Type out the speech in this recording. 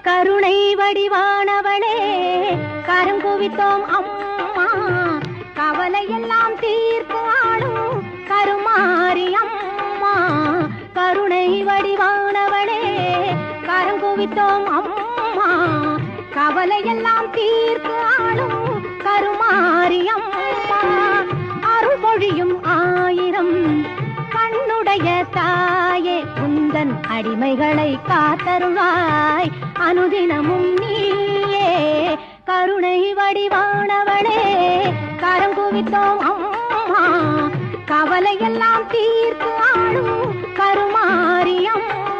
கருணை வடிவானவளே கருங்குவித்தோம் அம்மா, கவலையெல்லாம் தீர்த்து ஆளும் கருமாரி அம்மா. கருணை வடிவானவளே கருங்குவித்தோம் அம்மா, கவலையெல்லாம் தீர்த்து ஆளும் கருமாரி அம்மா. அருள் பொழியும் ஆயிரம் கண்ணுடைய தாயே, உந்தன் அடிமைகளை காத்தருள்வாய் அனுதினமும் நீயே. கருணை வடிவானவளே கரங்குவித்தோம் அம்மா, கவலையெல்லாம் தீர்த்து ஆளும் கருமாரி அம்மா.